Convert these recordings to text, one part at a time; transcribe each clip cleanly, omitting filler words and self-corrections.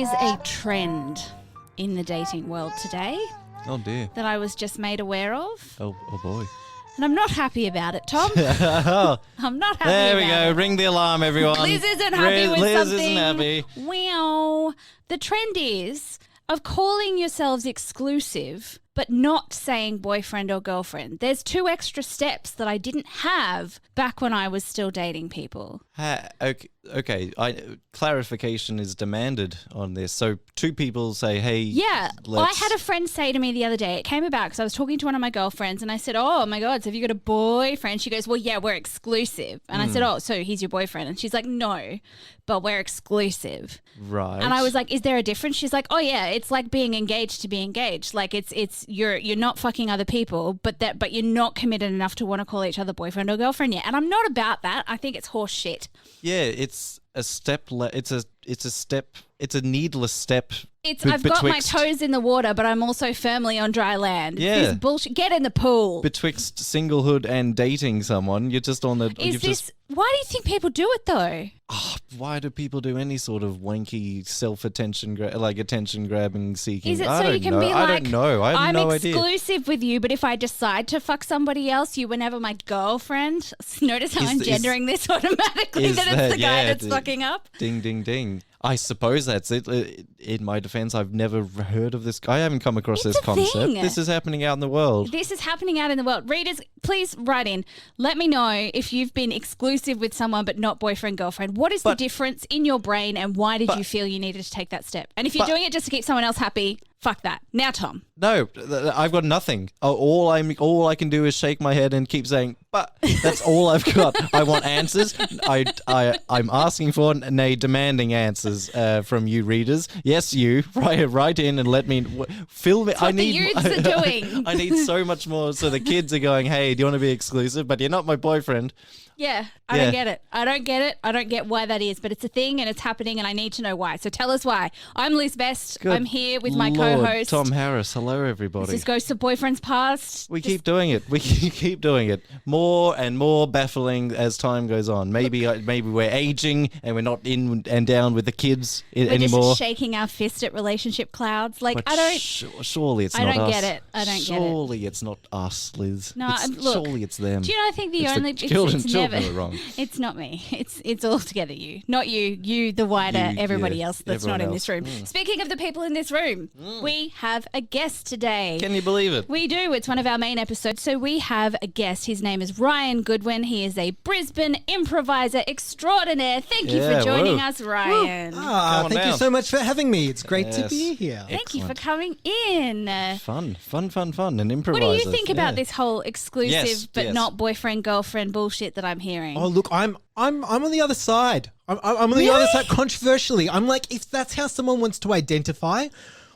is a trend in the dating world today Oh dear. that I was just made aware of. Oh boy. And I'm not happy about it, Tom. I'm not happy There we about go. it. Ring the alarm, everyone. Liz isn't happy with Liz something. isn't happy. Wow. The trend is of calling yourselves exclusive but not saying boyfriend or girlfriend. There's 2 extra steps that I didn't have back when I was still dating people. Okay. Clarification is demanded on this. So 2 people say, hey, Yeah. I let's... had a friend say to me the other day, it came about because I was talking to one of my girlfriends and I said, oh my God, so have you got a boyfriend? She goes, well, yeah, we're exclusive. And I said, oh, so he's your boyfriend? And she's like, no, but we're exclusive. Right. And I was like, is there a difference? She's like, oh yeah, it's like being engaged to be engaged. Like it's you're not fucking other people, but you're not committed enough to want to call each other boyfriend or girlfriend yet. And I'm not about that. I think it's horse shit. Yeah, it's a step. It's a step. It's a needless step. I've got my toes in the water, but I'm also firmly on dry land. Yeah. This bullshit. Get in the pool. Betwixt singlehood and dating someone, you're just on the. Why do you think people do it though? Why do people do any sort of wanky self-attention, attention grabbing seeking? Is it I so don't you can know. be like, I don't know. I have no I'm idea. exclusive with you, but if I decide to fuck somebody else, you were never my girlfriend. Notice how I'm gendering this automatically, that it's the guy that's fucking up? Ding, ding, ding. I suppose that's it. In my defense, I've never heard of this. I haven't come across this concept. Thing. This is happening out in the world. This is happening out in the world. Readers, please write in. Let me know if you've been exclusive with someone but not boyfriend, girlfriend. What is the difference in your brain and why did you feel you needed to take that step? And if you're doing it just to keep someone else happy, fuck that. Now, Tom. No, I've got nothing. All I can do is shake my head and keep saying, but that's all I've got. I want answers. I'm asking for, nay, demanding answers from you readers. Yes, you. Write in and let me fill me. That's what the youths are doing. I need so much more. So the kids are going, hey, do you want to be exclusive? But you're not my boyfriend. Yeah, I don't get it. I don't get it. I don't get why that is, but it's a thing and it's happening and I need to know why. So tell us why. I'm Liz Best. Good I'm here with my Lord, co-host. Tom Harris. Hello, everybody. This is Ghosts of Boyfriends Past. We keep doing it. We keep doing it. More and more baffling as time goes on. Maybe we're aging and we're not in and down with the kids anymore. We're just shaking our fist at relationship clouds. Like, but I don't... surely it's not us. I don't get it. I don't get it. Surely it's not us, Liz. No, look. Surely it's them. Do you know, I think Children are wrong. It's not me. It's altogether you. Not you. You, the wider everybody else that's not in this room. Speaking of the people in this room, we have a guest today. Can you believe it? We do. It's one of our main episodes. So we have a guest. His name is Ryan Goodwin. He is a Brisbane improviser extraordinaire. Thank you for joining us, Ryan. Thank you so much for having me. It's great to be here. Thank you for coming in. Fun. An improviser. What do you think about this whole exclusive but not boyfriend, girlfriend bullshit that I'm hearing? Oh, look, I'm on the other side. I'm on the other side controversially. I'm like, if that's how someone wants to identify,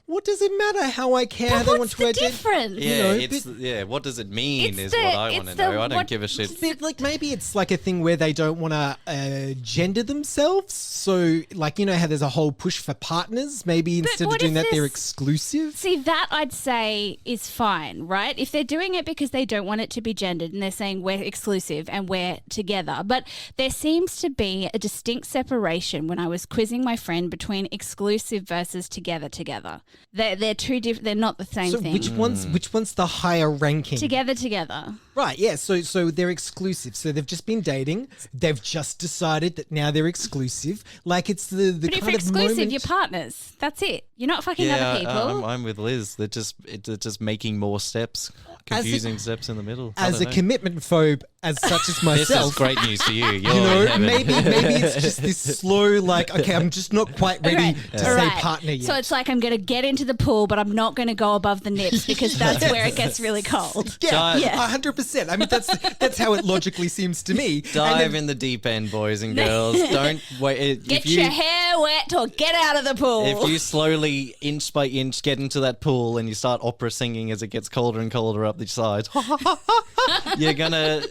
what does it matter how I care how they want to identify? Difference? Yeah, what does it mean is what I want to know. I don't give a shit. Like maybe it's like a thing where they don't want to gender themselves. So like, you know how there's a whole push for partners? Maybe instead of doing that, they're exclusive. See, that I'd say is fine, right? If they're doing it because they don't want it to be gendered and they're saying we're exclusive and we're together. But there seems to be a distinct separation when I was quizzing my friend between exclusive versus together. They're two different. They're not the same thing. Which one's the higher ranking? Together. Right, yeah. So they're exclusive. So they've just been dating. They've just decided that now they're exclusive. Like it's the but kind if you're of exclusive, moment. you're partners. That's it. You're not fucking other people. I'm with Liz. They're just making more steps, confusing steps in the middle. As a commitment phobe, as such as myself. This is great news to you. Maybe it's just this slow, like, okay, I'm just not quite ready to say partner yet. So it's like I'm going to get into the pool, but I'm not going to go above the nips because that's where it gets really cold. Yeah, 100%. I mean, that's how it logically seems to me. Dive in the deep end, boys and girls. Don't wait. Get your hair wet or get out of the pool. If you slowly, inch by inch, get into that pool and you start opera singing as it gets colder and colder up the sides, you're gonna.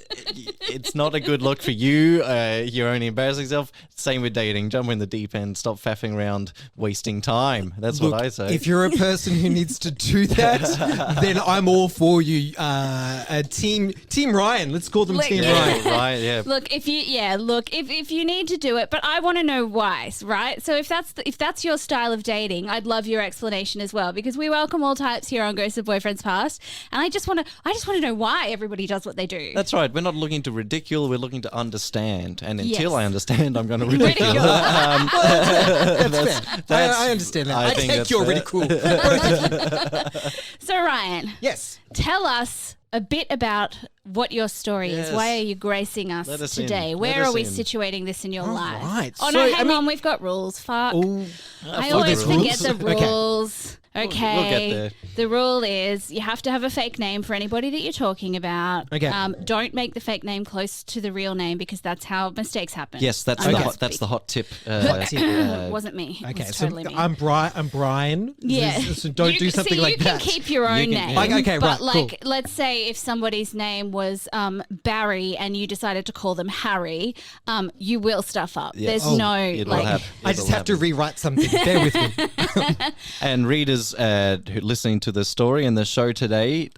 it's not a good look for you. You're only embarrassing yourself. Same with dating. Jump in the deep end. Stop faffing around, wasting time. That's Look, what I say. if you're a person who needs to do that, then I'm all for you. Team Ryan. Let's call them Look, Team yeah. Ryan. Right, yeah. Look, if you need to do it, but I want to know why, right? So if that's your style of dating, I'd love your explanation as well, because we welcome all types here on Ghosts of Boyfriends Past, and I just want to know why everybody does what they do. That's right. We're not looking to ridicule. We're looking to understand. And until Yes. I understand, I'm going to ridicule. Ridicule. That's fair. I understand that. I think take that's your fair. ridicule. Both of you. So Ryan, Yes. tell us a bit about what your story is. Yes. Why are you gracing us Let us today? in. Where Let us are we in. situating this in your All life? right. Oh So, no, I hang mean- on, we've got rules. Fuck. Oh, I fuck always the forget the rules. Okay. rules. Okay. We'll get there. The rule is you have to have a fake name for anybody that you're talking about. Okay. Don't make the fake name close to the real name, because that's how mistakes happen. Yes, that's I'm the not hot, that's the hot tip. It wasn't me. okay. It was So totally me. I'm Brian. Yeah. So don't You- do something so like you that. can keep your own You can- name. Like, okay, but right, cool. let's say if somebody's name was Barry and you decided to call them Harry, you will stuff up. Yes. There's no It'll like. happen. I just It'll have to happen. rewrite something. Bear with me. And readers who listening to the story and the show today,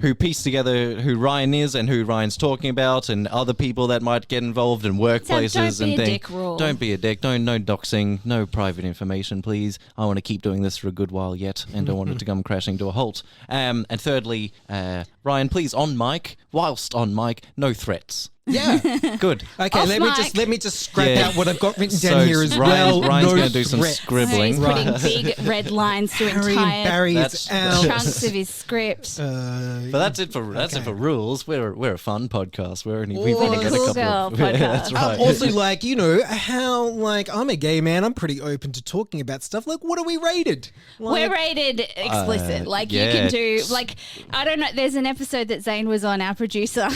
who piece together who Ryan is and who Ryan's talking about, and other people that might get involved in workplaces don't be and a things. dick rule. Don't be a dick. No doxing. No private information, please. I want to keep doing this for a good while yet, and don't want it to come crashing to a halt. And thirdly, Ryan, please on mic. Whilst on mic, no threats. Yeah. Good. Okay, Off let me just scrap Yeah. out what I've got written So down here as well. Ryan's No going to do some threats. scribbling. He's putting big red lines through Harry entire and Barry That's- is out. chunks of his script. But that's it for it for rules. We're a fun podcast. We want We're to a get cool a couple girl of that's podcast. right. Also, like, you know, how, like, I'm a gay man. I'm pretty open to talking about stuff. Like, what are we rated? Like, We're rated explicit. Like you yeah. can do like I don't know. There's an episode that Zane was on, our producer,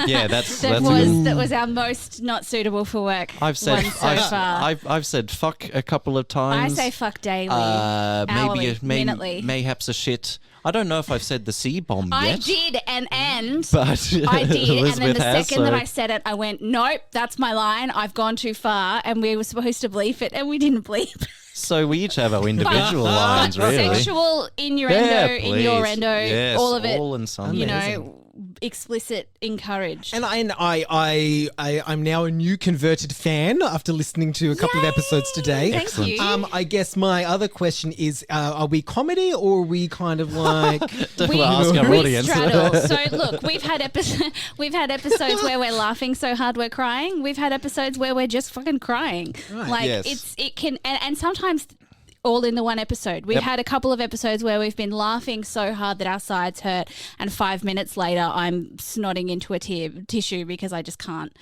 Yeah, that's that a good. was our most not suitable for work. I've said one so far. I've said fuck a couple of I times. say fuck daily, hourly, minutely. Mayhaps a shit. I don't know if I've said the C bomb yet. I did, and But I did, and then Elizabeth the has, second that so- I said it, I went, nope, that's my line. I've gone too far, and we were supposed to bleep it, and we didn't bleep. So we each have our individual lines, really. Sexual, innuendo, Yeah, innuendo, please. Yes, all of it. all and some. You Amazing. know, explicit, encouraged. And I'm now a new converted fan after listening to a couple of episodes today. Thank Excellent. you. I guess my other question is, are we comedy or are we kind of like... We'll ask our we audience. straddle. So look, we've had episodes where we're laughing so hard we're crying. We've had episodes where we're just fucking crying. Right. Like Yes. it can and sometimes all in the one episode. We've Yep. had a couple of episodes where we've been laughing so hard that our sides hurt, and 5 minutes later I'm snotting into a tissue because I just can't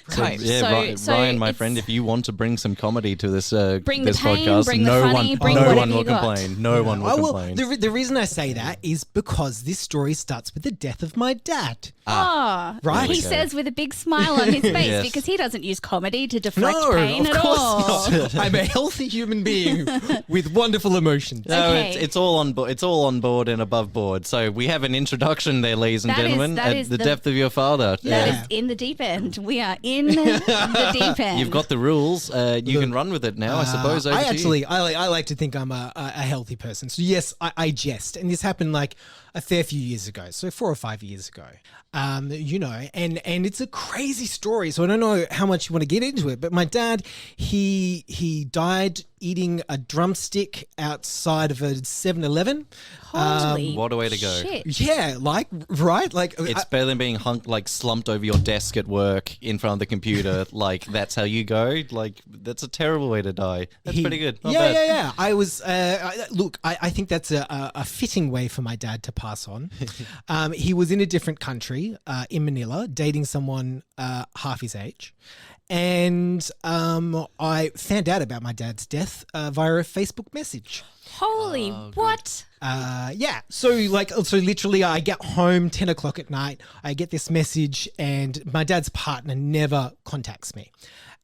cope. Yeah, Ryan, my it's- friend, if you want to bring some comedy to this Bring the this pain, podcast, bring the no funny, one, bring no whatever one will you got. complain. No one will Oh, well, complain. the reason I say that is because this story starts with the death of my dad. Ah, Right. He There we go. says with a big smile on his face Yes. because he doesn't use comedy to deflect No, pain of at course all. not. I'm a healthy human being with wonderful emotions. No, Okay. it's all on board. It's all on board and above board. So we have an introduction there, ladies and That is- gentlemen. that at is the the- depth of your father. That Yeah. is in the deep end. We are in the deep end. You've got the rules. You can run with it now, I suppose. Over I to you. actually, I like to think I'm a healthy person. So yes, I jest, and this happened like a fair few years ago, so 4 or 5 years ago. You know, and it's a crazy story. So I don't know how much you want to get into it, but my dad, he died eating a drumstick outside of a 7-Eleven. Holy What a way to go. shit. Yeah, like right, like It's better than being slumped over your desk at work in front of the computer. Like, that's how you go. Like, that's a terrible way to die. That's pretty good. Not bad. Yeah. I was look. I think that's a fitting way for my dad to pass on. He was in a different country, in Manila, dating someone half his age, and I found out about my dad's death via a Facebook message. Holy what? Yeah. So literally I get home 10 o'clock at night. I get this message and my dad's partner never contacts me.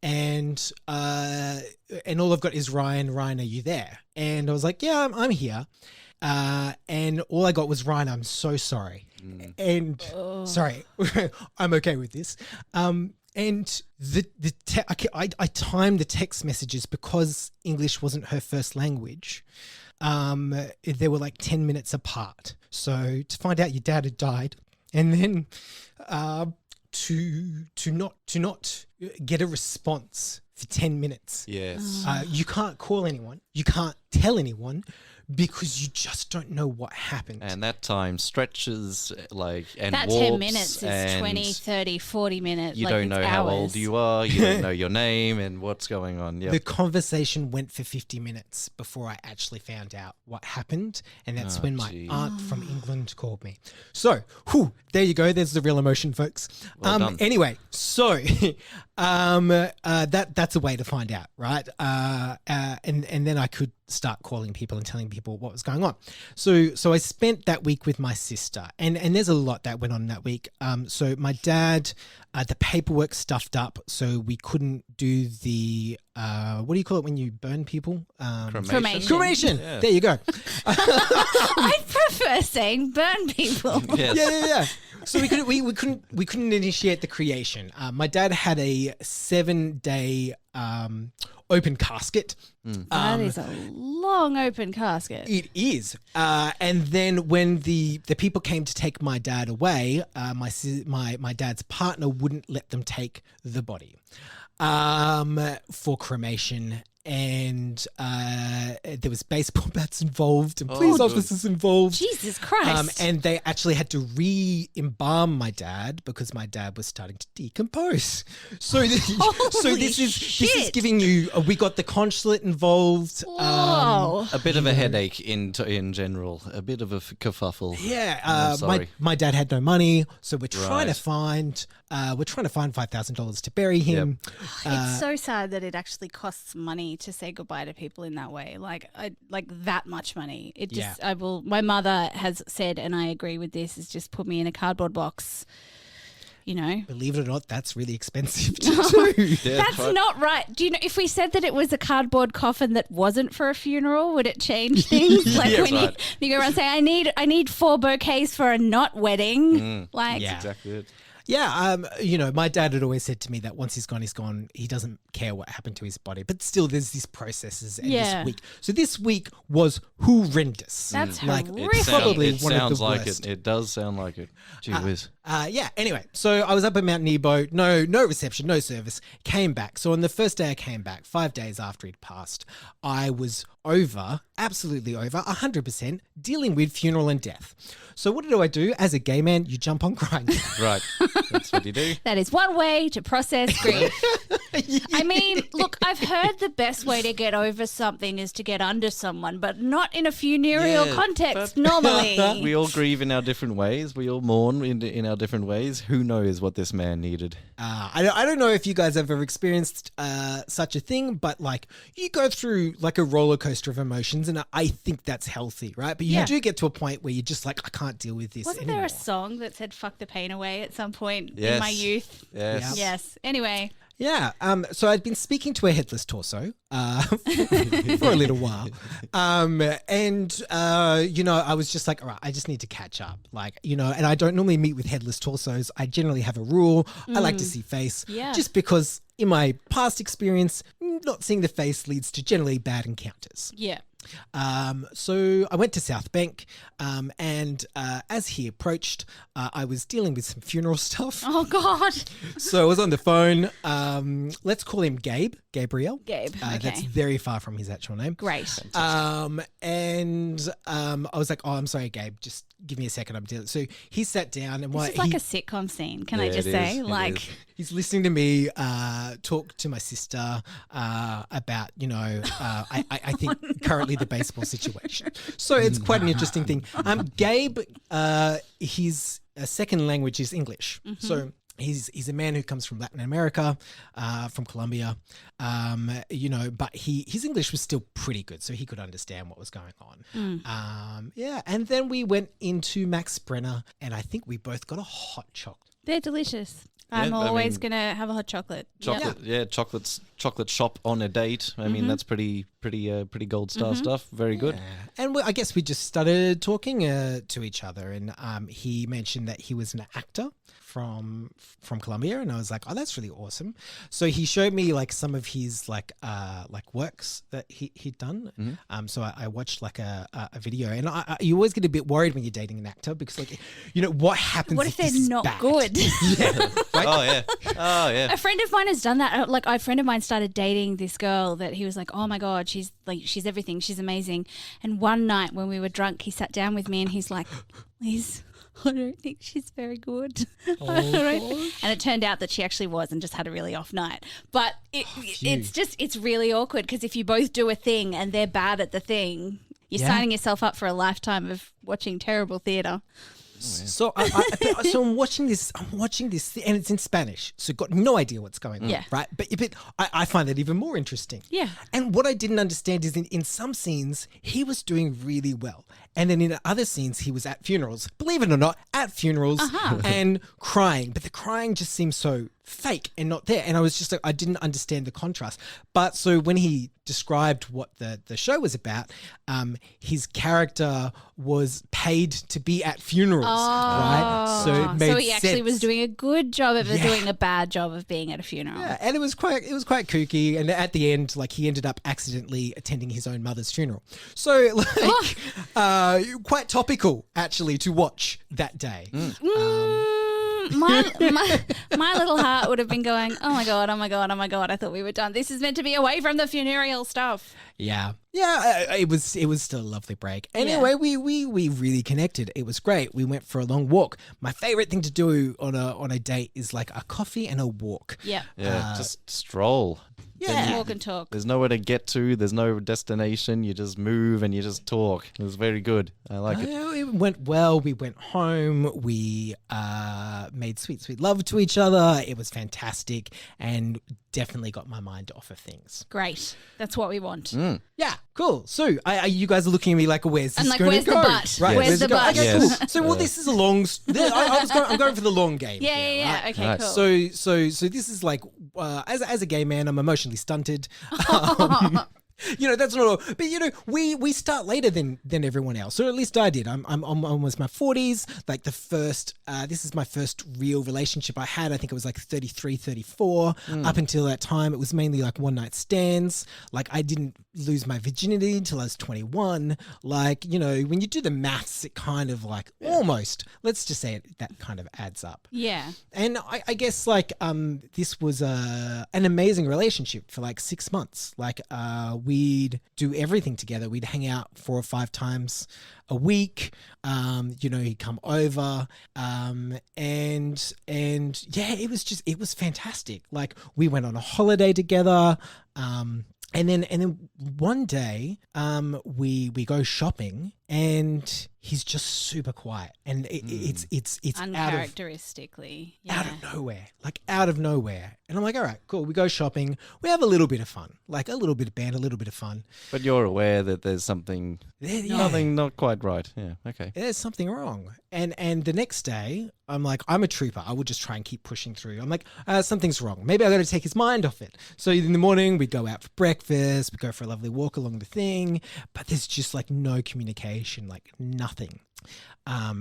And all I've got is Ryan, are you there? And I was like, yeah, I'm here. and all I got was, Ryan, I'm so sorry. And sorry, I'm okay with this. And I timed the text messages because English wasn't her first language. They were like 10 minutes apart. So to find out your dad had died, and then to not get a response for 10 minutes. Yes. You can't call anyone. You can't tell anyone because you just don't know what happened. And that time stretches and that warps 10 minutes is and 20, 30, 40 minutes. you like don't know how old you are. You don't know your name and what's going on. Yep. The conversation went for 50 minutes before I actually found out what happened. And that's when my aunt from England called me. So, there you go. There's the real emotion, folks. Well done. Anyway, so that's a way to find out, right? And then I could start calling people and telling people what was going on. So I spent that week with my sister, and there's a lot that went on that week. So my dad, the paperwork stuffed up, so we couldn't do the what do you call it when you burn people? Cremation. Yeah. There you go. I prefer saying burn people. Yes. Yeah. So we couldn't initiate the cremation. My dad had a 7-day open casket. That is a long open casket. It is. And then when the people came to take my dad away, my dad's partner wouldn't let them take the body for cremation. And there was baseball bats involved and police officers involved. Jesus Christ. And they actually had to re-embalm my dad because my dad was starting to decompose. So this is giving you. We got the consulate involved. Whoa. A bit of a headache in general. A bit of a kerfuffle. Yeah. I'm sorry. My dad had no money, so we're trying to find $5,000 to bury him. It's so sad that it actually costs money to say goodbye to people in that way. Like that much money. It just my mother has said, and I agree with this, is just put me in a cardboard box. You know, believe it or not, that's really expensive to do. That's not right. Do you know, if we said that it was a cardboard coffin that wasn't for a funeral, would it change things? Like when you go around saying, I need 4 bouquets for a not wedding. That's exactly it. Yeah, my dad had always said to me that once he's gone, he's gone. He doesn't care what happened to his body. But still, there's these processes and this week. So this week was horrendous. That's It probably one of sounds the like worst. it. It does sound like it. Gee whiz. Anyway, so I was up at Mount Nebo, no reception, no service, came back. So on the first day I came back, 5 days after he'd passed, I was absolutely over, 100% dealing with funeral and death. So what do? As a gay man, you jump on Grindr. Right. That's what you do. That is one way to process grief. I mean, look, I've heard the best way to get over something is to get under someone, but not in a funereal context normally. We all grieve in our different ways. We all mourn in our different ways. Who knows what this man needed? I don't know if you guys have ever experienced such a thing, but like you go through like a roller coaster of emotions, and I think that's healthy, right? But you do get to a point where you're just like, I can't deal with this Wasn't anymore. there a song that said "fuck the pain away" at some point Yes. in my youth? Yes. Yes. Anyway. Yeah. So I'd been speaking to a headless torso for a little while. I was just like, all right, I just need to catch up. And I don't normally meet with headless torsos. I generally have a rule. I like to see face. Yeah. Just because in my past experience, not seeing the face leads to generally bad encounters. Yeah. So I went to South Bank, and as he approached, I was dealing with some funeral stuff. Oh, God. So I was on the phone. Let's call him Gabriel. Gabe. Okay. That's very far from his actual name. Great. I was like, oh, I'm sorry, Gabe. Just give me a second. I'm dealing. So he sat down and This is like a sitcom scene. Can I just say? He's listening to me talk to my sister about, I think currently the baseball situation. So it's quite an interesting thing. Gabe, his second language is English. Mm-hmm. So he's a man who comes from Latin America, from Colombia, but his English was still pretty good, so he could understand what was going on. And then we went into Max Brenner, and I think we both got a hot chocolate. They're delicious. I'm Yeah, I always mean- gonna have a hot chocolate. Chocolate, chocolate shop on a date. I mean, that's pretty gold star stuff. Very good. Yeah. And I guess we just started talking to each other, and he mentioned that he was an actor from Colombia, and I was like, oh, that's really awesome. So he showed me like some of his like works that he'd done. So I watched like a video, and you always get a bit worried when you're dating an actor because like, you know, what happens? What if this they're is not bad? good? Yeah. Right? Oh yeah. Oh yeah. A friend of mine has done that. Like a friend of mine started dating this girl that he was like, oh my God, she's everything. She's amazing. And one night when we were drunk, he sat down with me and he's like, Liz, I don't think she's very good. And it turned out that she actually was and just had a really off night. But it's really awkward because if you both do a thing and they're bad at the thing, you're signing yourself up for a lifetime of watching terrible theatre. So I'm watching this, and it's in Spanish, so got no idea what's going on, Yeah. right? But I find that even more interesting. Yeah. And what I didn't understand is in some scenes, he was doing really well. And then in other scenes, he was at funerals, believe it or not, at funerals and crying. But the crying just seems so fake and not there. And I was just like, I didn't understand the contrast. But so when he described what the show was about, his character was paid to be at funerals, right? So it made So he actually sense. was doing a good job of doing a bad job of being at a funeral. Yeah, and it was quite kooky. And at the end, like he ended up accidentally attending his own mother's funeral. So like, quite topical actually to watch that day. My little heart would have been going, oh my God, oh my God, oh my God. I thought we were done. This is meant to be away from the funereal stuff. Yeah. It was still a lovely break. Anyway, we really connected. It was great. We went for a long walk. My favorite thing to do on a date is like a coffee and a walk. Yeah. Yeah. Just stroll. Yeah. Walk and talk. There's nowhere to get to. There's no destination. You just move and you just talk. It was very good. I like it. It went well. We went home. We made sweet love to each other. It was fantastic and definitely got my mind off of things. Great. That's what we want. Yeah, cool. So you guys are looking at me like, where's this And like, going where's to the go? butt? Right, Where's the it go? butt? Okay, Yes. cool. So, well, this is a long... I'm going for the long game. Yeah, here, yeah, right? yeah. Okay, Right. cool. So this is like, as a gay man, I'm emotionally stunted. You know, that's not all. But, you know, we start later than everyone else. Or at least I did. I'm almost my 40s. Like this is my first real relationship I had. I think it was like 33, 34. Up until that time, it was mainly like one night stands. Like I didn't lose my virginity until I was 21. Like, you know, when you do the maths, it kind of like almost, let's just say that kind of adds up. Yeah. And I guess like this was an amazing relationship for like 6 months. Like we'd do everything together. We'd hang out 4 or 5 times a week. You know, he'd come over, and yeah, it was fantastic. Like we went on a holiday together. And then one day, we go shopping and he's just super quiet, and it's Uncharacteristically. out of nowhere. And I'm like, all right, cool. We go shopping. We have a little bit of fun, like a little bit of band, a little bit of fun. But you're aware that there's something, nothing not quite right. Yeah. Okay. There's something wrong. And the next day, I'm like, I'm a trooper. I will just try and keep pushing through. I'm like, something's wrong. Maybe I got to take his mind off it. So in the morning, we go out for breakfast. We go for a lovely walk along the thing. But there's just like no communication, like nothing.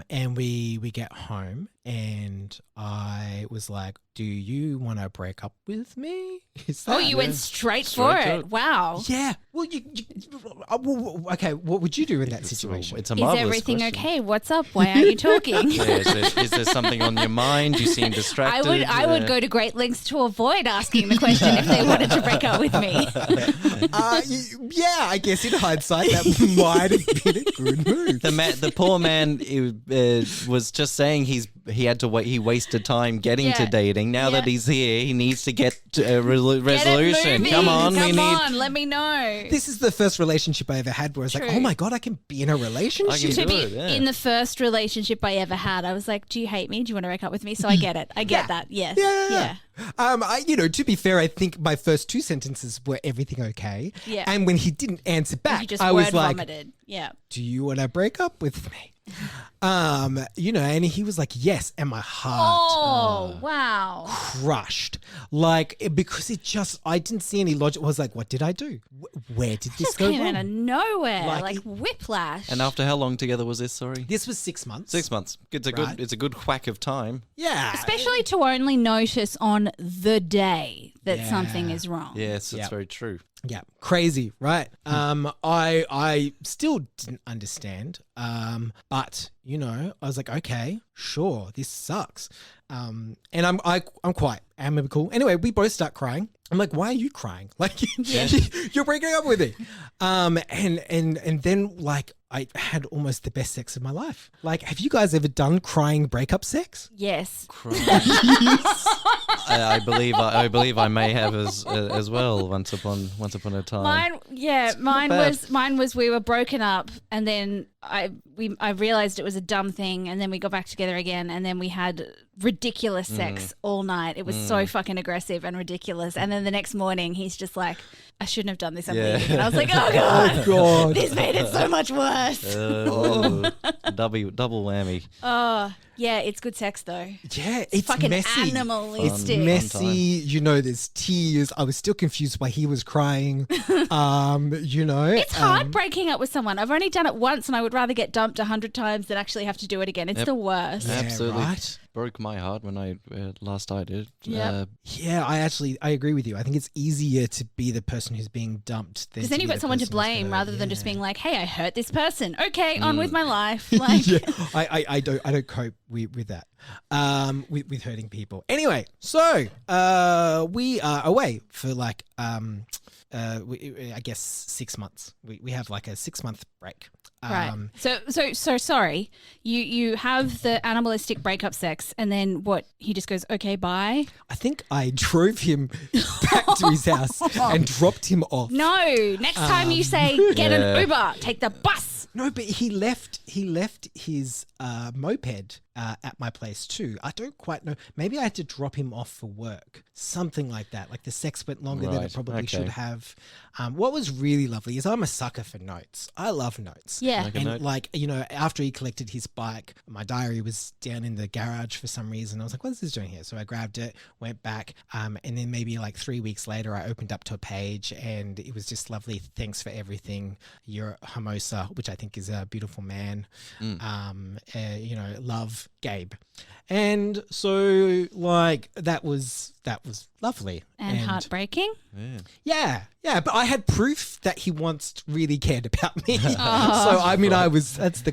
And we get home, and I was like, do you want to break up with me? You went straight Straight for to it. it. Wow. Yeah. Well, okay, what would you do in that situation? It's a Is marvelous everything question. okay? What's up? Why aren't you talking? Yeah, is there something on your mind? You seem distracted. I would go to great lengths to avoid asking the question if they wanted to break up with me. Yeah, I guess in hindsight, that might have been a good move. The poor man was just saying he had to wait. He wasted time getting to dating. Now that he's here, he needs to get to a resolution. Get it Come on, moving. Come on, let me know. This is the first relationship I ever had where I was like, oh my God, I can be in a relationship. I can To do be it, yeah. in the first relationship I ever had, I was like, do you hate me? Do you want to break up with me? So I get it. I get that. Yes. Yeah. To be fair, I think my first 2 sentences were everything okay. Yeah. And when he didn't answer back, You just I word was like, vomited. Yeah. do you want to break up with me? And he was like, yes, and my heart Oh, wow. crushed. Because I didn't see any logic. I was like, what did I do? Where did this Just go came wrong? out of nowhere, Like, like whiplash. And after how long together was this? Sorry, This was 6 months. 6 months. It's a Right. good whack of time. Yeah. Especially to only notice on the day that Yeah. something is wrong. Yes, it's Yep. very true. Yeah, crazy, right? I still didn't understand, but I was like, okay, sure, this sucks, and I'm quite amicable. Anyway, we both start crying. I'm like, why are you crying? Like, you're breaking up with me, and then like I had almost the best sex of my life. Like, have you guys ever done crying breakup sex? Yes. I believe I may have as well once upon a time. Mine was we were broken up, and then I realized it was a dumb thing, and then we got back together again, and then we had ridiculous sex all night. It was so fucking aggressive and ridiculous. And then the next morning, he's just like, I shouldn't have done this. I'm leaving. And I was like, oh god, God. this made it so much worse. Double whammy. Oh yeah, it's good sex though. Yeah, it's Fucking messy. animalistic. Messy, there's tears. I was still confused why he was crying. It's hard breaking up with someone. I've only done it once, and I would rather get dumped 100 times than actually have to do it again. It's the worst. Yeah, Absolutely. right? Broke my heart when I last I did. Yep. Yeah, I agree with you. I think it's easier to be the person who's being dumped than Because then to you've be got the someone to person who's blame gonna- rather than just yeah. being like, hey, I hurt this person. Okay, on with my life. Like, Yeah, I don't cope with that. With hurting people. Anyway, so we are away for like I guess 6 months. We have like a 6-month break. Right. So sorry. You have the animalistic breakup sex, and then what? He just goes, okay, bye. I think I drove him back to his house and dropped him off. No. Next time you say, get an Uber, take the bus. No, but he left his moped at my place too. I don't quite know. Maybe I had to drop him off for work. Something like that. Like the sex went longer than it probably should have. What was really lovely is I'm a sucker for notes. I love notes. Yeah. Like a And note. like, after he collected his bike, my diary was down in the garage for some reason. I was like, what is this doing here? So I grabbed it, went back, and then maybe like 3 weeks later, I opened up to a page and it was just lovely. Thanks for everything. You're Hermosa, which I think is a beautiful man. Love, Gabe. And so like that was lovely. And heartbreaking. Yeah. Yeah, but I had proof that he once really cared about me. So I mean, I was That's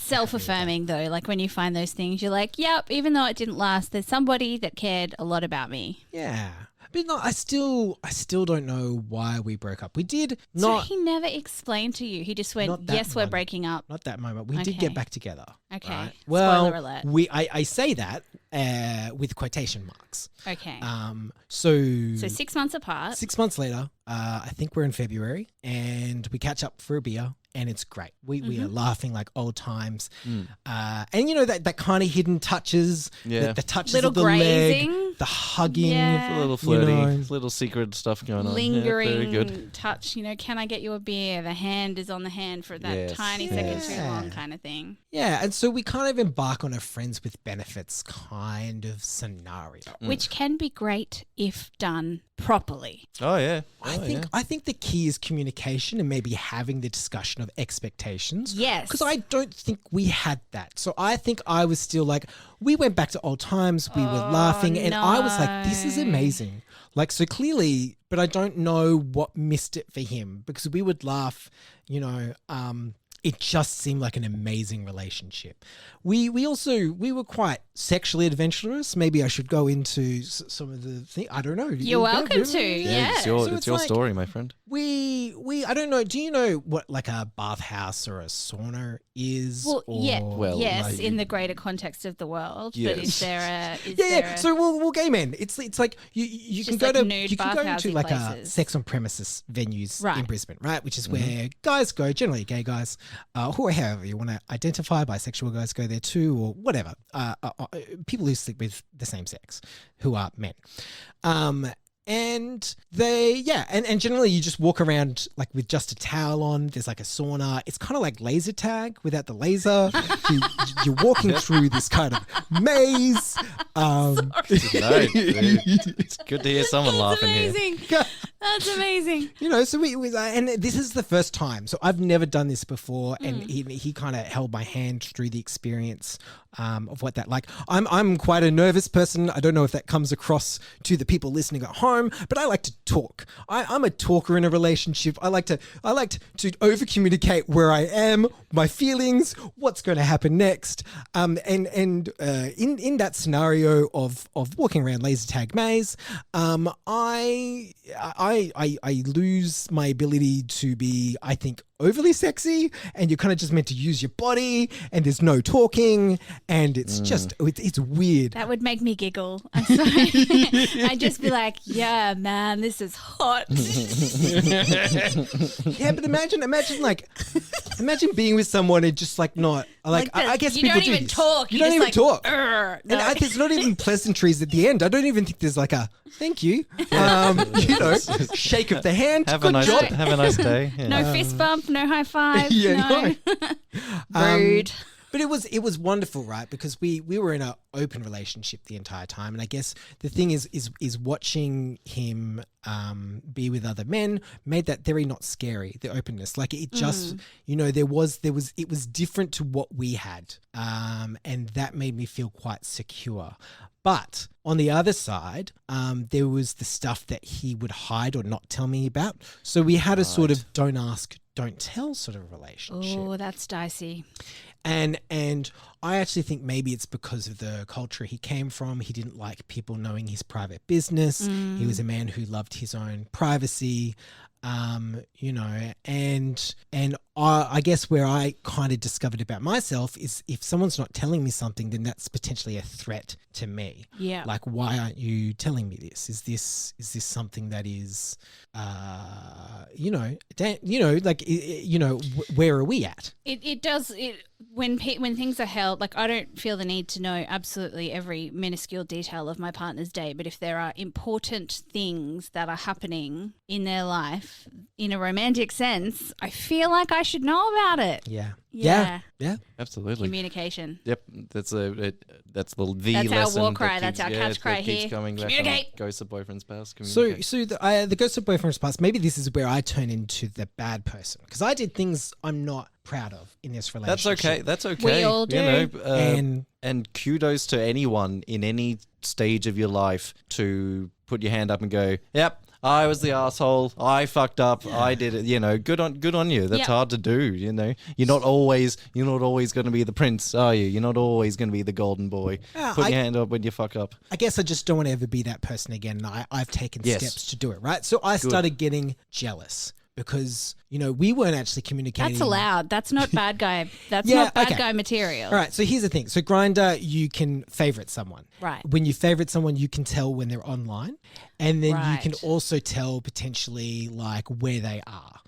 self-affirming though. Like when you find those things, you're like, yep, even though it didn't last, there's somebody that cared a lot about me. Yeah. But no, I still don't know why we broke up. We did So not he never explained to you. He just went, Not that yes, we're one. breaking up. not that moment. We did Okay. get back together. Okay. Right? Well, Spoiler alert. I say that with quotation marks. Okay. So So 6 months apart. 6 months later, I think we're in February, and we catch up for a beer, and it's great. We Mm-hmm. are laughing like old times, and that kind of hidden touches, Yeah. the touches Little of the grazing. leg, the hugging. Yeah. A little flirty, You know. little secret stuff going on. Lingering Yeah, very good. touch, can I get you a beer? The hand is on the hand for that Yes, tiny yes. second too long kind of thing. Yeah, and so we kind of embark on a friends with benefits kind of scenario. Which can be great if done properly. Oh yeah. I think the key is communication and maybe having the discussion of expectations. Yes. Because I don't think we had that. So I think I was still like, we went back to old times, we were laughing, and I was like, this is no. amazing. Like, so clearly, but I don't know what missed it for him because we would laugh, it just seemed like an amazing relationship. We were quite sexually adventurous. Maybe I should go into some of the things. I don't know. You're welcome to. Yeah. It's your, So it's it's your like- story, my friend. I don't know. Do you know what like a bathhouse or a sauna is? Well, yeah. Well, yes, like- in the greater context of the world. But Yes. is there a Yeah. So we'll game in. It's like you can just go like to nude you can go into bathhousey like a places. sex on premises venues Right. in Brisbane, right? Which is where guys go, generally gay guys, or however you want to identify, bisexual guys go there too, or whatever. People who sleep with the same sex, who are men. And and generally you just walk around like with just a towel on. There's like a sauna. It's kind of like laser tag without the laser. You're walking through this kind of maze. It's good to hear someone laughing amazing. here. That's amazing. So and this is the first time. So I've never done this before, and he kind of held my hand through the experience of what that like. I'm quite a nervous person. I don't know if that comes across to the people listening at home, but I like to talk. I'm a talker in a relationship. I like to over communicate where I am, my feelings, what's going to happen next. In that scenario of walking around laser tag maze, I lose my ability to be, I think, overly sexy, and you're kind of just meant to use your body, and there's no talking, and it's just it's weird. That would make me giggle. I'm sorry. I'd just be like, yeah, man, this is hot. Yeah, but imagine being with someone and just like not like I guess you people don't even this. talk. You don't even talk. No. And there's not even pleasantries at the end. I don't even think there's like a thank you. Shake of the hand. Have Good a job. nice day. Yeah. No fist bump, no high five. Yeah, no. Rude. But it was wonderful, right? Because we were in an open relationship the entire time, and I guess the thing is watching him be with other men made that very not scary. The openness, like it just it was different to what we had, and that made me feel quite secure. But on the other side, there was the stuff that he would hide or not tell me about. So we had a sort of don't ask, don't tell sort of relationship. Oh, that's dicey. And I actually think maybe it's because of the culture he came from. He didn't like people knowing his private business. He was a man who loved his own privacy. And I guess where I kind of discovered about myself is if someone's not telling me something, then that's potentially a threat to me. Yeah. Like, why aren't you telling me this? Is this something that is, where are we at? It does. When things are held, like I don't feel the need to know absolutely every minuscule detail of my partner's day, but if there are important things that are happening in their life in a romantic sense, I feel like I should know about it. Yeah. Yeah. Absolutely. Communication. Yep, that's the That's lesson. our war cry. That that's our catch cry keeps here. coming back Communicate. on Ghost of Boyfriend's Past. So the Ghost of Boyfriend's Past, maybe this is where I turn into the bad person because I did things I'm not proud of in this relationship. That's okay. We all do. And kudos to anyone in any stage of your life to put your hand up and go, yep, I was the asshole. I fucked up. Yeah. I did it. Good on you. That's hard to do. You're not always going to be the prince, are you? You're not always going to be the golden boy. Put your hand up when you fuck up. I guess I just don't want to ever be that person again. I've taken steps to do it. Right. So I started getting jealous. Because, we weren't actually communicating. That's allowed. That's not bad guy. That's not bad guy material. All right. So here's the thing. So Grindr, you can favorite someone. Right. When you favorite someone, you can tell when they're online. And then you can also tell potentially like where they are.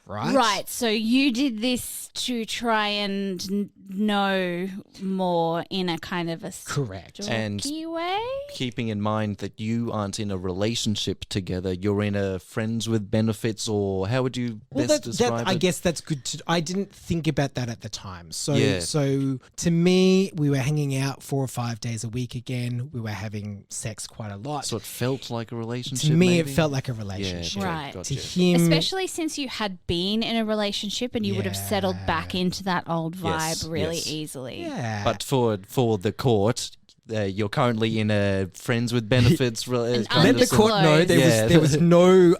Right. Right. So you did this to try and know more in a kind of a correct and way. Keeping in mind that you aren't in a relationship together, you're in a friends with benefits, or how would you best describe it? I guess that's good. I didn't think about that at the time. So to me, we were hanging out 4 or 5 days a week again. We were having sex quite a lot. So it felt like a relationship. To me, maybe? It felt like a relationship. Right. To Gotcha. him, especially since you had been in a relationship and you would have settled back into that old vibe really easily. Yeah. But for the court, you're currently in a friends with benefits. Let the court know there was no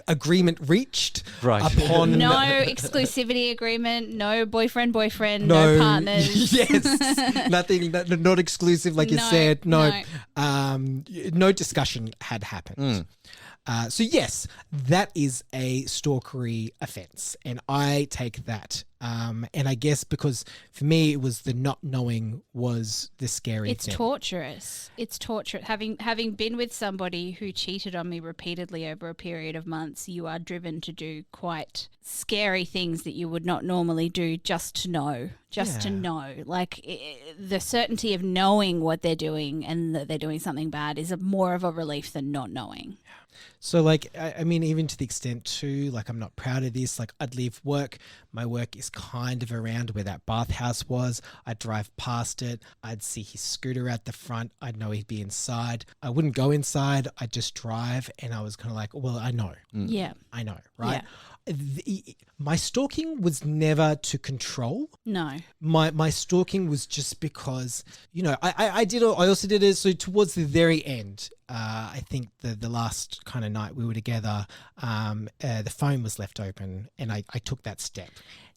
agreement reached upon no exclusivity agreement, no boyfriend, no partners. Yes, nothing, not exclusive, like you said. No discussion had happened. So yes, that is a stalkery offence, and I take that. And I guess because for me, it was the not knowing was the scary thing. It's torturous. It's torturous. Having been with somebody who cheated on me repeatedly over a period of months, you are driven to do quite scary things that you would not normally do just to know. To know. Like the certainty of knowing what they're doing and that they're doing something bad is more of a relief than not knowing. So like, I mean, even to the extent too, like I'm not proud of this. Like I'd leave work. My work is kind of around where that bathhouse was. I'd drive past it. I'd see his scooter at the front. I'd know he'd be inside. I wouldn't go inside. I'd just drive. And I was kind of like, well, I know. Yeah. I know, right? Yeah. My stalking was never to control. No. My stalking was just because, you know, I also did it. So towards the very end, I think the last kind of night we were together, the phone was left open and I took that step.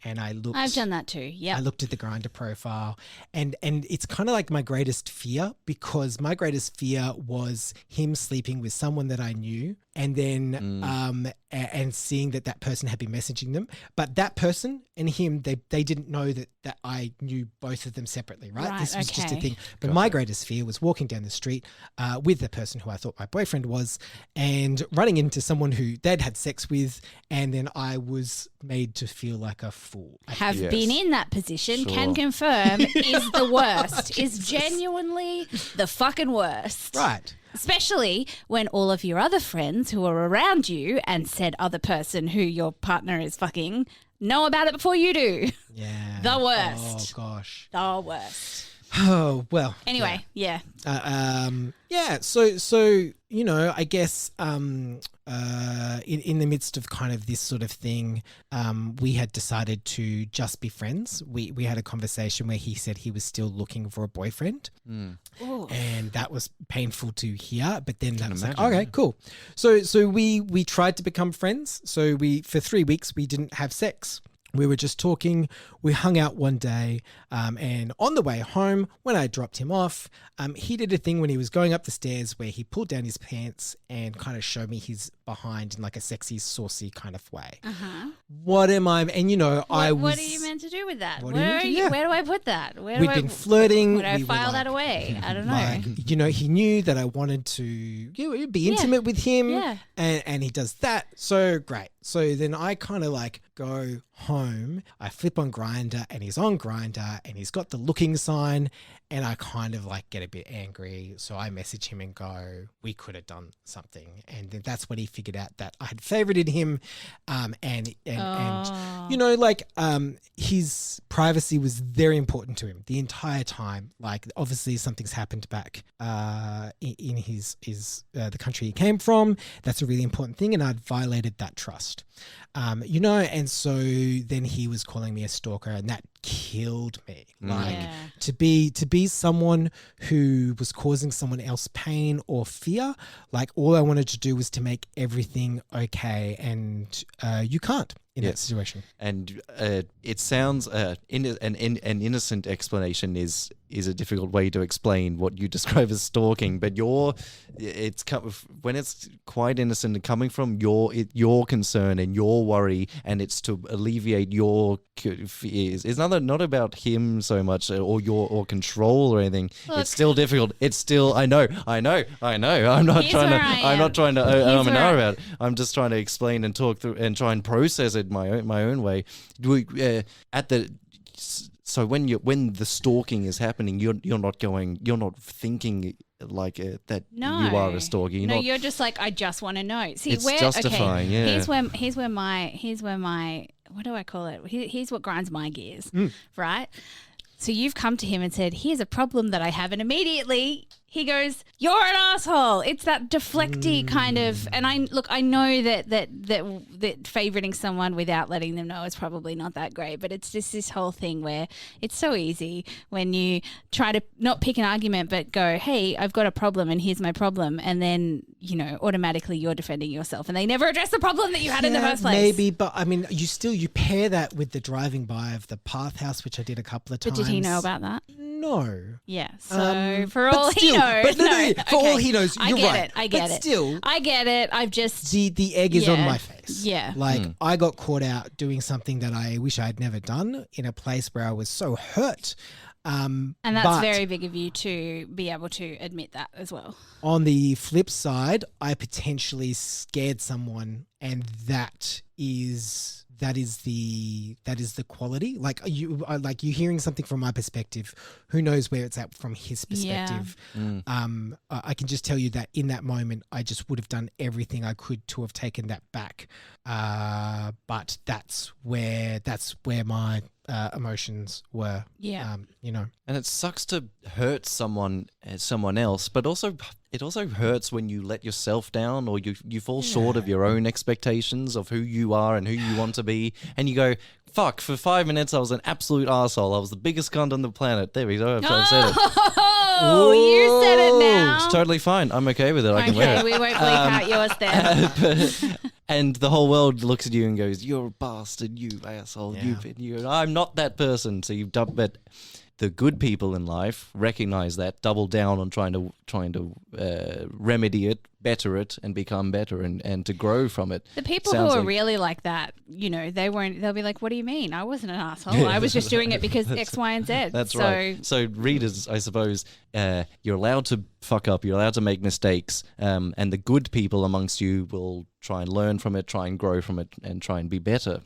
And I looked. I've done that too. Yeah. I looked at the Grindr profile, and it's kind of like my greatest fear, because my greatest fear was him sleeping with someone that I knew, and then and seeing that person had been messaging them, but that person and him, they didn't know that I knew both of them separately, right? This was just a thing. But my greatest fear was walking down the street with the person who I thought my boyfriend was, and running into someone who they'd had sex with, and then I was made to feel like a fool. Have been in that position, can confirm is the worst, is genuinely the fucking worst. Right. Especially when all of your other friends who are around you and said other person who your partner is fucking know about it before you do. Yeah. The worst. Oh, gosh. The worst. Oh, well. Anyway, yeah. So you know, I guess in the midst of kind of this sort of thing, we had decided to just be friends. We had a conversation where he said he was still looking for a boyfriend, and that was painful to hear. But then that was like, okay, cool. So we tried to become friends. So for 3 weeks we didn't have sex. We were just talking. We hung out one day, and on the way home, when I dropped him off, he did a thing when he was going up the stairs where he pulled down his pants and kind of showed me his behind in like a sexy, saucy kind of way. What am I? And you know, What are you meant to do with that? Where do I put that? We'd been flirting. Would I file that away? I don't know. Like, you know, he knew that I wanted to be intimate with him, and he does that. So great. So then I kind of like go home. I flip on Grindr, and he's on Grindr, and he's got the looking sign, and I kind of like get a bit angry. So I message him and go, we could have done something. And then that's when he figured out that I had favorited him. And you know, like his privacy was very important to him the entire time. Like obviously something's happened back in his the country he came from. That's a really important thing. And I'd violated that trust. You know, and so then he was calling me a stalker, and that killed me. Like to be someone who was causing someone else pain or fear, like all I wanted to do was to make everything okay, and you can't in that situation. And it sounds an innocent explanation is a difficult way to explain what you describe as stalking, but when it's quite innocent and coming from your concern and your worry, and it's to alleviate your fears. It's not about him so much or control or anything. Look, it's still difficult. It's still I know. I'm not trying to about it. I'm just trying to explain and talk through and try and process it my own way. So when the stalking is happening, you're not thinking like that you are a stalker. You're just like, I just want to know. See, it's justifying. Yeah. Here's where my what do I call it? Here's what grinds my gears, right? So you've come to him and said, here's a problem that I have, and immediately he goes, you're an asshole. It's that deflecty kind of, and I know that favoriting someone without letting them know is probably not that great, but it's just this whole thing where it's so easy when you try to not pick an argument, but go, hey, I've got a problem and here's my problem. And then, you know, automatically you're defending yourself, and they never address the problem that you had in the first place. Maybe, but I mean, you pair that with the driving by of the Bathhouse, which I did a couple of times. But did he know about that? No. Yeah. So for all he knows, for all he knows, you're right. I get it. Still, I get it. I've just the egg is on my face. Yeah. Like I got caught out doing something that I wish I had never done in a place where I was so hurt. And that's very big of you to be able to admit that as well. On the flip side, I potentially scared someone, and that is that is the quality. Like you hearing something from my perspective. Who knows where it's at from his perspective? I can just tell you that in that moment, I just would have done everything I could to have taken that back. But that's where my emotions were. Yeah. And it sucks to hurt someone else, but also it also hurts when you let yourself down or you fall short of your own expectations of who you are and who you want to be, and you go, fuck, for 5 minutes I was an absolute arsehole. I was the biggest cunt on the planet. There we go. I've said it. Oh, you said it now. It's totally fine. I'm okay with it. I can wear it. We won't bleep out yours then. And the whole world looks at you and goes, "You're a bastard, you asshole, you." I'm not that person. So you've done, but the good people in life recognize that, double down on trying to remedy it, better it, and become better and to grow from it. The people who are really like that, they'll be like, what do you mean? I wasn't an asshole. I was just doing it because X, Y, and Z. That's right. So readers, I suppose, you're allowed to fuck up, you're allowed to make mistakes, and the good people amongst you will try and learn from it, try and grow from it, and try and be better.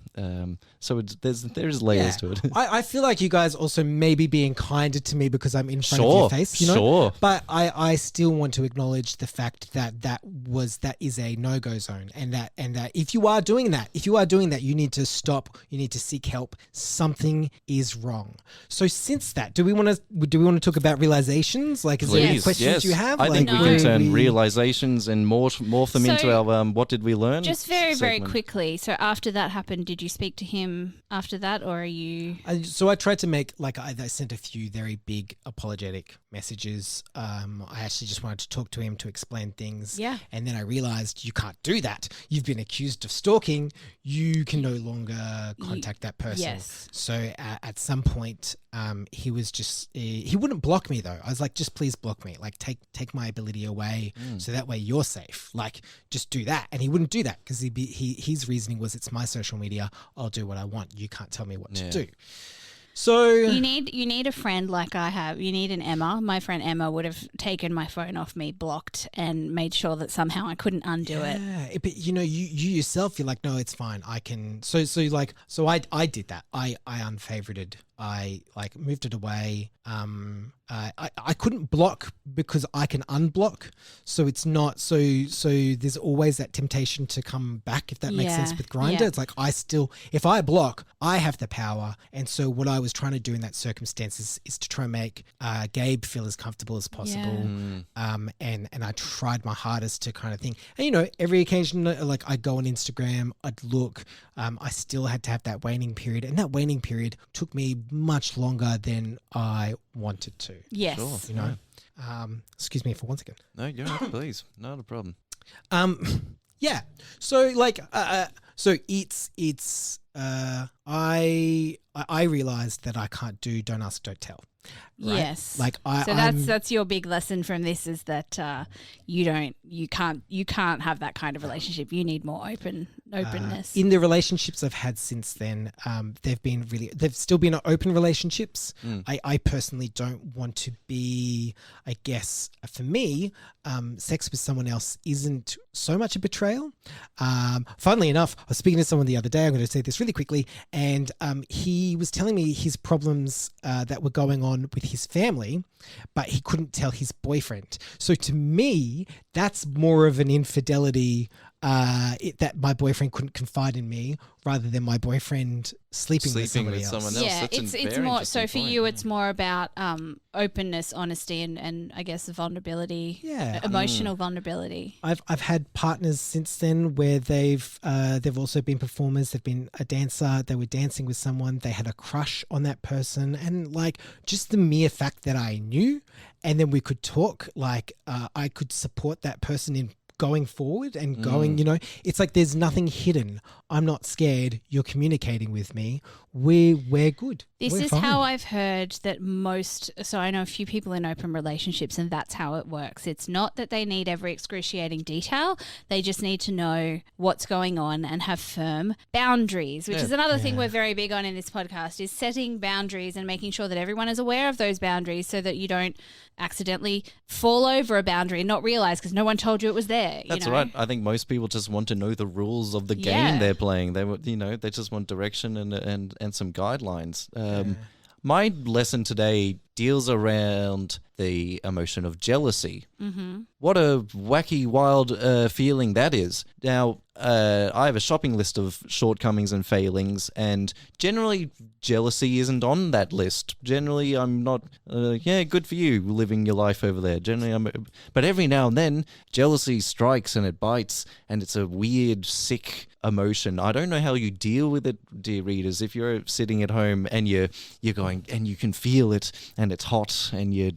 So there's layers to it. I feel like you guys also maybe being kinder to me because I'm in front of your face, Sure. But I still want to acknowledge the fact that that is a no-go zone, and that if you are doing that, you need to stop. You need to seek help. Something is wrong. So since that, do we want to talk about realizations? Like, is there any questions you have? I think we can turn realizations and morph them into our what did we learn? Just very quickly. So after that happened, did you speak to him after that, or are you? So I tried to make I sent a few very big apologetic messages. I actually just wanted to talk to him to explain things. Yeah. And then I realized you can't do that. You've been accused of stalking. You can no longer contact that person. Yes. So at some point, he was just he wouldn't block me though. I was like, just please block me. Like take my ability away, so that way you're safe. Like just do that. And he wouldn't do that because his reasoning was, it's my social media. I'll do what I want. You can't tell me what to do. So you need a friend like I have. You need an Emma. My friend Emma would have taken my phone off me, blocked, and made sure that somehow I couldn't undo it. Yeah, but you yourself, you're like, no, it's fine. I can. So I did that. I unfavorited. I moved it away. I couldn't block because I can unblock. So it's not so there's always that temptation to come back, if that makes sense with Grindr. Yeah. It's like if I block, I have the power. And so what I was trying to do in that circumstance is to try and make Gabe feel as comfortable as possible. And I tried my hardest to kind of think. And every occasion, like I'd go on Instagram, I'd look, I still had to have that waning period. And that waning period took me much longer than I wanted to. Yes. Sure. Excuse me for 1 second. No, you're right, please. Not a problem. Yeah. So I realized that I can't do don't ask, don't tell. Right? Yes. Like that's your big lesson from this, is that you can't have that kind of relationship. You need more openness. In the relationships I've had since then, they've still been open relationships. I personally don't want to be, I guess for me, sex with someone else isn't so much a betrayal. Funnily enough, I was speaking to someone the other day, I'm going to say this really quickly, and he was telling me his problems that were going on with his family, but he couldn't tell his boyfriend. So to me, that's more of an infidelity, that my boyfriend couldn't confide in me, rather than my boyfriend sleeping with someone else. Yeah, it's more so for you. It's more about openness, honesty, and I guess vulnerability. Yeah, emotional vulnerability. I've had partners since then where they've also been performers. They've been a dancer. They were dancing with someone. They had a crush on that person, and like just the mere fact that I knew, and then we could talk. Like I could support that person in going forward and going, it's like there's nothing hidden. I'm not scared. You're communicating with me. We're good. This We're is fine. how I've heard that so I know a few people in open relationships and that's how it works. It's not that they need every excruciating detail. They just need to know what's going on and have firm boundaries, which is another thing we're very big on in this podcast, is setting boundaries and making sure that everyone is aware of those boundaries so that you don't accidentally fall over a boundary and not realize because no one told you it was there. That's you know? right. I think most people just want to know the rules of the game Yeah. they're playing. They just want direction and some guidelines. My lesson today deals around the emotion of jealousy. Mm-hmm. What a wacky, wild feeling that is. Now, I have a shopping list of shortcomings and failings, and generally jealousy isn't on that list. Generally, I'm not, good for you living your life over there. But every now and then, jealousy strikes and it bites, and it's a weird, sick emotion. I don't know how you deal with it, dear readers. If you're sitting at home and you're going, and you can feel it, and it's hot, and you're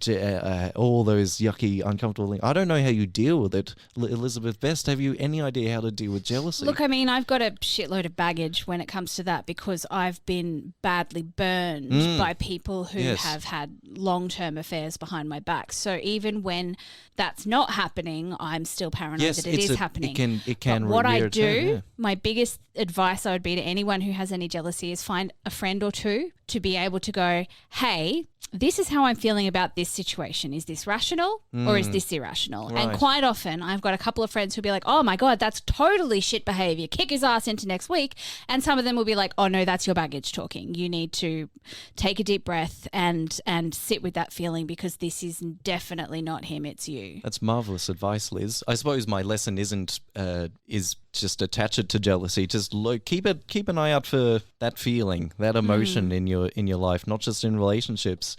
all those yucky, uncomfortable things. I don't know how you deal with it. Elizabeth Best, have you any idea how to deal with jealousy? Look, I mean, I've got a shitload of baggage when it comes to that because I've been badly burned by people who have had long-term affairs behind my back. So even when that's not happening, I'm still paranoid that it is happening. It can. But what I rear its do, head, yeah. my biggest advice I would be to anyone who has any jealousy is find a friend or two to be able to go, hey, this is how I'm feeling about this situation. Is this rational or is this irrational? Right. And quite often I've got a couple of friends who'll be like, oh my God, that's totally shit behavior. Kick his ass into next week. And some of them will be like, oh no, that's your baggage talking. You need to take a deep breath and sit with that feeling because this is definitely not him, it's you. That's marvelous advice, Liz. I suppose my lesson is just attach it to jealousy. Just keep an eye out for that feeling, that emotion in your life, not just in relationships,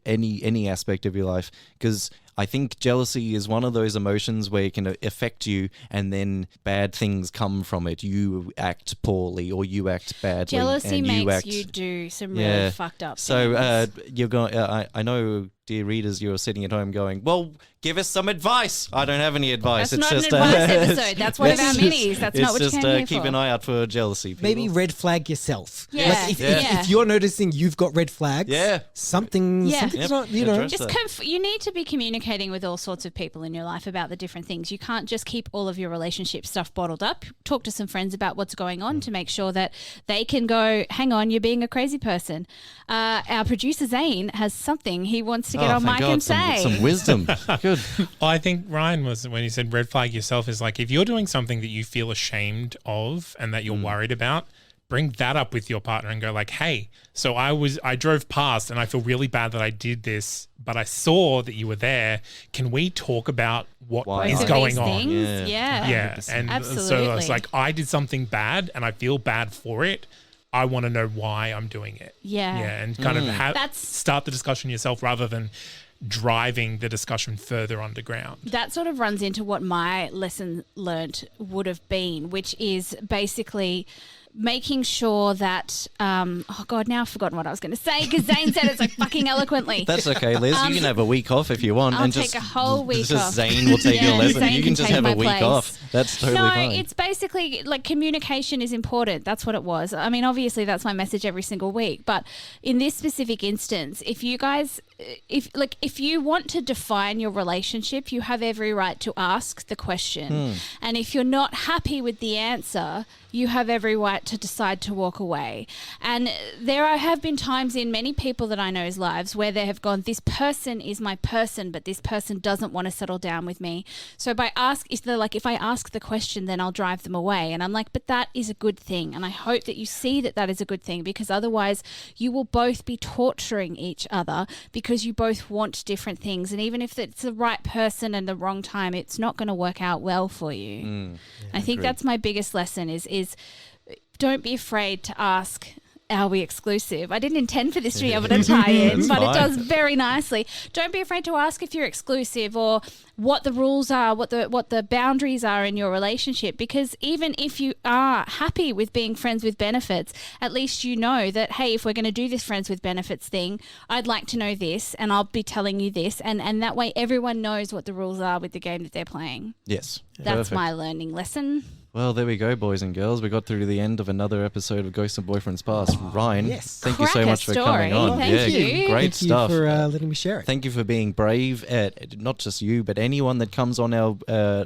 any aspect of your life, because I think jealousy is one of those emotions where it can affect you and then bad things come from it. You act poorly or you act badly. Jealousy and makes you do some really fucked up things. So you're going. I know, dear readers, you're sitting at home going, "Well, give us some advice." I don't have any advice. That's it's not just an advice episode. That's one of our minis. That's not what you came here keep for. an eye out for jealousy. People. Maybe red flag yourself. Yeah. Like if you're noticing you've got red flags, something's not, Address know. that. You need to be communicating with all sorts of people in your life about the different things. You can't just keep all of your relationship stuff bottled up. Talk to some friends about what's going on to make sure that they can go, hang on, you're being a crazy person. Our producer Zane has something he wants to get on mic and say. Some wisdom. Good. I think Ryan was, when he said red flag yourself, is like if you're doing something that you feel ashamed of and that you're worried about, bring that up with your partner and go like, hey, so I drove past and I feel really bad that I did this, but I saw that you were there. Can we talk about what is Both of going these on? things? Yeah. And so Absolutely. it's like, I did something bad and I feel bad for it. I want to know why I'm doing it. Yeah. And kind of That's- start the discussion yourself rather than driving the discussion further underground. That sort of runs into what my lesson learnt would have been, which is basically making sure that, oh God, now I've forgotten what I was going to say because Zane said it so fucking eloquently. That's okay, Liz. You can have a week off if you want. I'll and take just, a whole week just off. Zane will take your lesson. Zane You can just take have a my week place. off. That's totally fine. No, it's basically like communication is important. That's what it was. I mean, obviously that's my message every single week. But in this specific instance, if you guys, if you want to define your relationship, you have every right to ask the question. And if you're not happy with the answer, you have every right to decide to walk away. And there have been times in many people that I know's lives where they have gone, this person is my person, but this person doesn't want to settle down with me. So if I ask the question, then I'll drive them away. And I'm like, but that is a good thing. And I hope that you see that that is a good thing, because otherwise you will both be torturing each other because you both want different things. And even if it's the right person and the wrong time, it's not going to work out well for you. I think that's my biggest lesson is don't be afraid to ask, are we exclusive? I didn't intend for this to be able to tie in, but it does very nicely. Don't be afraid to ask if you're exclusive or what the rules are, what the boundaries are in your relationship, because even if you are happy with being friends with benefits, at least you know that, hey, if we're going to do this friends with benefits thing, I'd like to know this and I'll be telling you this, and that way everyone knows what the rules are with the game that they're playing. Yes. That's Perfect. my learning lesson. Well, there we go, boys and girls. We got through to the end of another episode of Ghosts and Boyfriends Past. Ryan, yes. thank you so Cracker much for story. coming on. Thank you. Great Thank stuff. you for letting me share it. Thank you for being brave. Not just you, but anyone that comes on our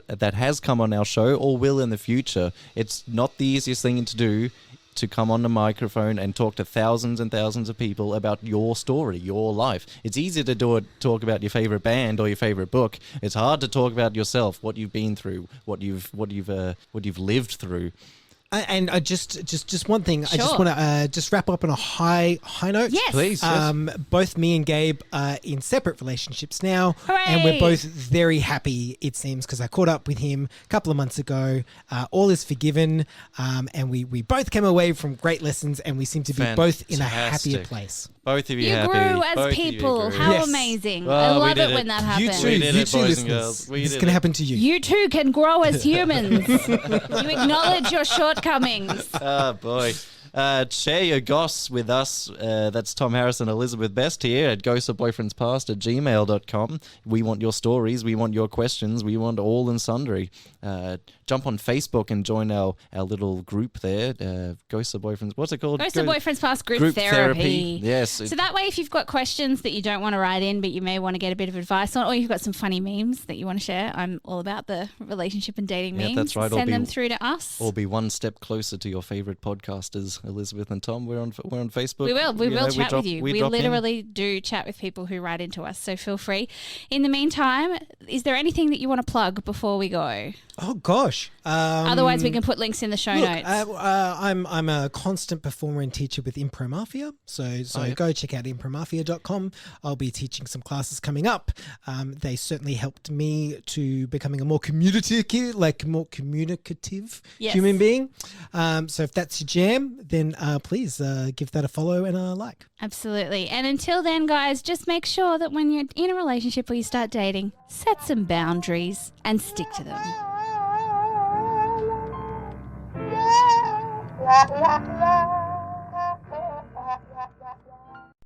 that has come on our show or will in the future. It's not the easiest thing to do, to come on the microphone and talk to thousands and thousands of people about your story, your life. It's easy to talk about your favorite band or your favorite book. It's hard to talk about yourself, what you've been through, what you've lived through. And I just one thing. I just Sure. want to just wrap up on a high note. Yes. Please. Yes. Both me and Gabe are in separate relationships now, Hooray. and we're both very happy. It seems because I caught up with him a couple of months ago. All is forgiven, and we both came away from great lessons, and we seem to be both in a happier Fantastic. place. Both of you You happy. grew as Both of you people. grew. How Yes. amazing. Well, I we love did it it. when that You happens. too, We did you it, too, boys and listeners. girls. We This is did going to it. happen to you. You too can grow as humans. You acknowledge your shortcomings. Oh, boy. Share your goss with us. That's Tom Harris and Elizabeth Best here at ghostofboyfriendspast@gmail.com. We want your stories. We want your questions. We want all and sundry. Jump on Facebook and join our little group there. Ghosts of Boyfriends. What's it called? Ghost of Boyfriends Past group therapy. Yes. So that way, if you've got questions that you don't want to write in, but you may want to get a bit of advice on, or you've got some funny memes that you want to share, I'm all about the relationship and dating Yeah, memes. that's right. Send them through to us. Or be one step closer to your favorite podcasters, Elizabeth and Tom. We're on Facebook. We will. We will chat drop- with you. We drop in. literally do chat with people who write into us, so feel free. In the meantime, is there anything that you want to plug before we go? Oh gosh. Otherwise, we can put links in the show Look, notes. I'm a constant performer and teacher with Impro Mafia, so go check out impromafia.com. I'll be teaching some classes coming up. They certainly helped me to becoming a more communicative Yes. human being. So if that's your jam, then please give that a follow and a like. Absolutely. And until then, guys, just make sure that when you're in a relationship or you start dating, set some boundaries and stick to them. La la la.